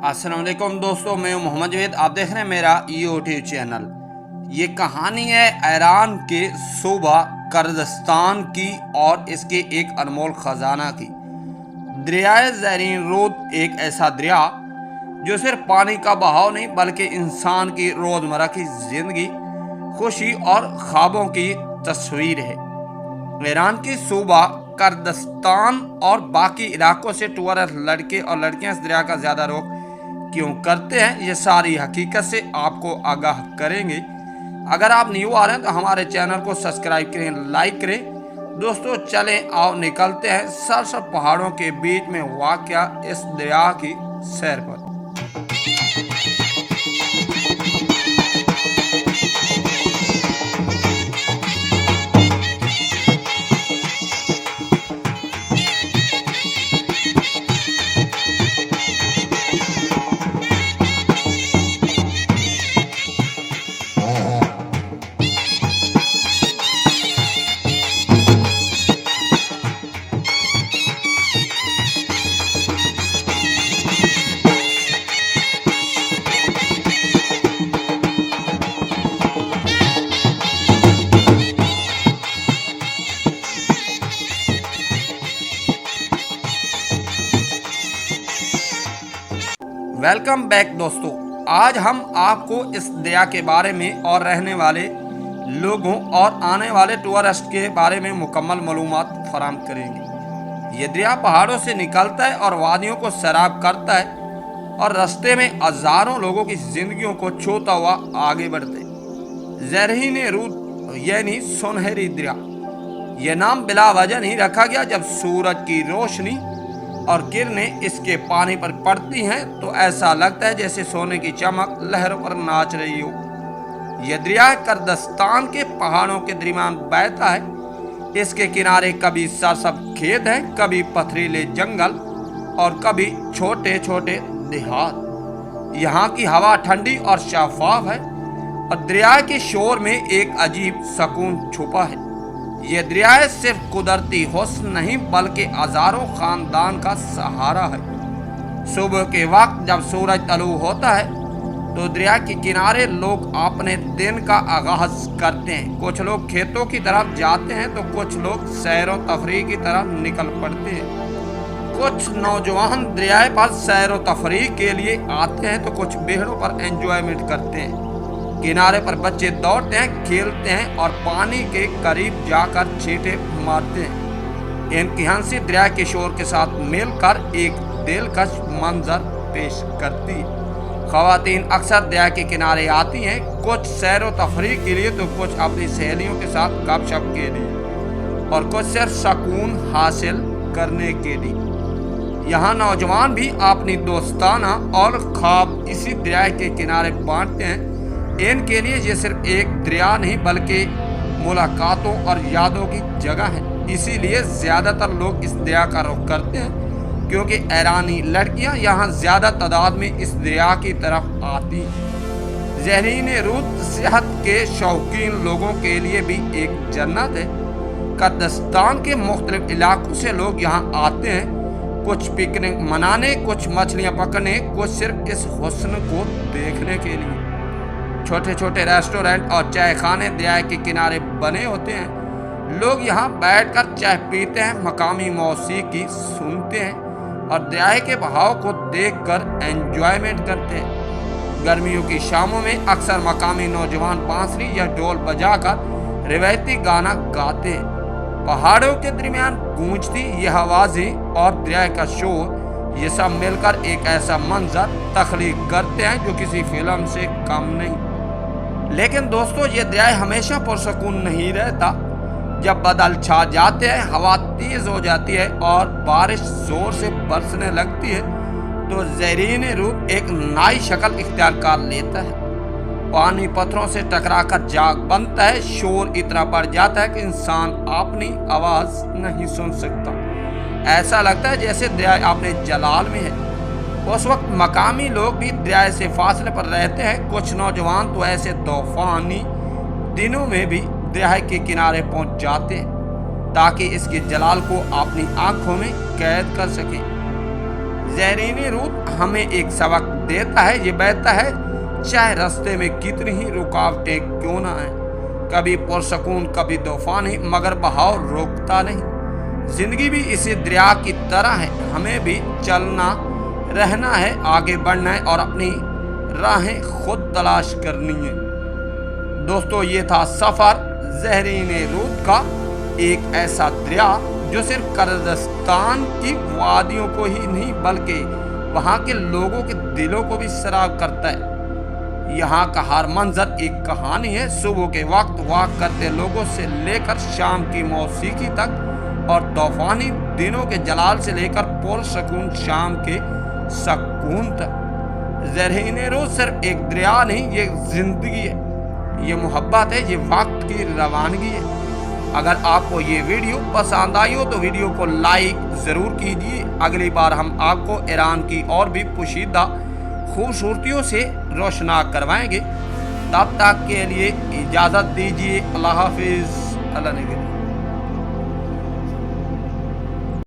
अस्सलाम वालेकुम दोस्तों, मैं हूं मोहम्मद जवेद। आप देख रहे हैं मेरा यूट्यूब चैनल। ये कहानी है ईरान के सूबा कुर्दिस्तान की और इसके एक अनमोल ख़जाना की। दरियाए ज़रीन रूद एक ऐसा दरिया जो सिर्फ पानी का बहाव नहीं बल्कि इंसान की रोज़मर्रा की ज़िंदगी, खुशी और ख्वाबों की तस्वीर है। ईरान की सूबा कुर्दिस्तान और बाकी इलाकों से टूरिस्ट लड़के और लड़कियां इस दरिया का ज़्यादा रुख क्यों करते हैं, ये सारी हकीकत से आपको आगाह करेंगे। अगर आप न्यू आ रहे हैं तो हमारे चैनल को सब्सक्राइब करें, लाइक करें। दोस्तों चलें आओ निकलते हैं सरसब्ज़ पहाड़ों के बीच में वाक़या इस दरिया की सैर पर। वेलकम बैक दोस्तों, आज हम आपको इस दरिया के बारे में और रहने वाले लोगों और आने वाले टूरिस्ट के बारे में मुकम्मल मालूमात फराहम करेंगे। ये दरिया पहाड़ों से निकलता है और वादियों को सैराब करता है और रास्ते में हज़ारों लोगों की ज़िंदगियों को छूता हुआ आगे बढ़ते हैं। ज़रीन रूद यानी सुनहरी दरिया, यह नाम बिला वजह नहीं रखा गया। जब सूरज की रोशनी और किरणें इसके पानी पर पड़ती हैं तो ऐसा लगता है जैसे सोने की चमक लहरों पर नाच रही हो। यह दरिया कुर्दिस्तान के पहाड़ों के दरमियान बहता है। इसके किनारे कभी सरसब्ज़ खेत हैं, कभी पथरीले जंगल और कभी छोटे छोटे देहात। यहाँ की हवा ठंडी और शफाफ है और दरिया के शोर में एक अजीब सुकून छुपा है। ये दरिया सिर्फ कुदरती हुस्न नहीं बल्कि हज़ारों ख़ानदान का सहारा है। सुबह के वक्त जब सूरज तलू होता है तो दरिया के किनारे लोग अपने दिन का आगाज़ करते हैं। कुछ लोग खेतों की तरफ जाते हैं तो कुछ लोग सैर व तफरीह की तरफ निकल पड़ते हैं। कुछ नौजवान दरिया पर सैर व तफरीह के लिए आते हैं तो कुछ बेहड़ों पर एंजॉयमेंट करते हैं। किनारे पर बच्चे दौड़ते हैं, खेलते हैं और पानी के करीब जाकर छींटे मारते हैं। इनकी हंसी दरिया के शोर के साथ मिलकर एक दिलकश मंजर पेश करती है। ख़वातीन अक्सर दरिया के किनारे आती हैं, कुछ सैर व तफरीह के लिए तो कुछ अपनी सहेलियों के साथ गपशप के लिए और कुछ सिर्फ सुकून हासिल करने के लिए। यहाँ नौजवान भी अपनी दोस्ताना और ख्वाब इसी दरिया के किनारे बांटते हैं। इनके लिए ये सिर्फ एक दरिया नहीं बल्कि मुलाकातों और यादों की जगह है। इसीलिए ज़्यादातर लोग इस दरिया का रुख करते हैं क्योंकि ईरानी लड़कियां यहाँ ज़्यादा तादाद में इस दरिया की तरफ आती हैं। ज़रीन रूद सेहत के शौकीन लोगों के लिए भी एक जन्नत है। कुर्दिस्तान के मुख्तलिफ इलाकों से लोग यहाँ आते हैं, कुछ पिकनिक मनाने, कुछ मछलियाँ पकड़ने, कुछ सिर्फ इस हुस्न को देखने के लिए। छोटे छोटे रेस्टोरेंट और चाय खाने दरिया के किनारे बने होते हैं। लोग यहाँ बैठकर चाय पीते हैं, मकामी मौसीकी सुनते हैं और दरिया के बहाव को देखकर एंजॉयमेंट करते हैं। गर्मियों की शामों में अक्सर मकामी नौजवान बांसुरी या ढोल बजाकर रिवायती गाना गाते हैं। पहाड़ों के दरमियान गूंजती यह आवाज़ें और दरिया का शोर, ये सब मिलकर एक ऐसा मंजर तख्लीक करते हैं जो किसी फिल्म से कम नहीं। लेकिन दोस्तों ये दरिया हमेशा पुरसकून नहीं रहता। जब बादल छा जाते हैं, हवा तेज़ हो जाती है और बारिश ज़ोर से बरसने लगती है तो ज़रीन रूद एक नई शक्ल इख्तियार कर लेता है। पानी पत्थरों से टकराकर जाग बनता है, शोर इतना बढ़ जाता है कि इंसान अपनी आवाज़ नहीं सुन सकता। ऐसा लगता है जैसे दरिया अपने जलाल में है। उस वक्त मकामी लोग भी दरिया से फासले पर रहते हैं। कुछ नौजवान तो ऐसे तूफानी दिनों में भी दरिया के किनारे पहुंच जाते हैं ताकि इसके जलाल को अपनी आंखों में कैद कर सकें। ज़हरीन रूद हमें एक सबक देता है, ये बहता है चाहे रास्ते में कितनी ही रुकावटें क्यों ना आए, कभी पुरसकून कभी तूफानी, मगर बहाव रोकता नहीं। जिंदगी भी इसी दरिया की तरह है, हमें भी चलना रहना है, आगे बढ़ना है और अपनी राहें खुद तलाश करनी है। दोस्तों, ये था सफ़र ज़हरीन रूद का, एक ऐसा दरिया जो सिर्फ कुर्दिस्तान की वादियों को ही नहीं बल्कि वहाँ के लोगों के दिलों को भी सराब करता है। यहाँ का हर मंजर एक कहानी है, सुबह के वक्त वॉक करते लोगों से लेकर शाम की मौसीकी तक, और तूफानी दिनों के जलाल से लेकर पुरसकून शाम के सकून तक। ज़हरीन रूद सिर्फ एक दरिया नहीं, ये जिंदगी है, ये मोहब्बत है, ये वक्त की रवानगी है। अगर आपको ये वीडियो पसंद आई हो तो वीडियो को लाइक ज़रूर कीजिए। अगली बार हम आपको ईरान की और भी पोशीदा खूबसूरतियों से रोशना करवाएंगे। तब तक के लिए इजाज़त दीजिए। अल्लाह हाफिज़। अल्लाह ने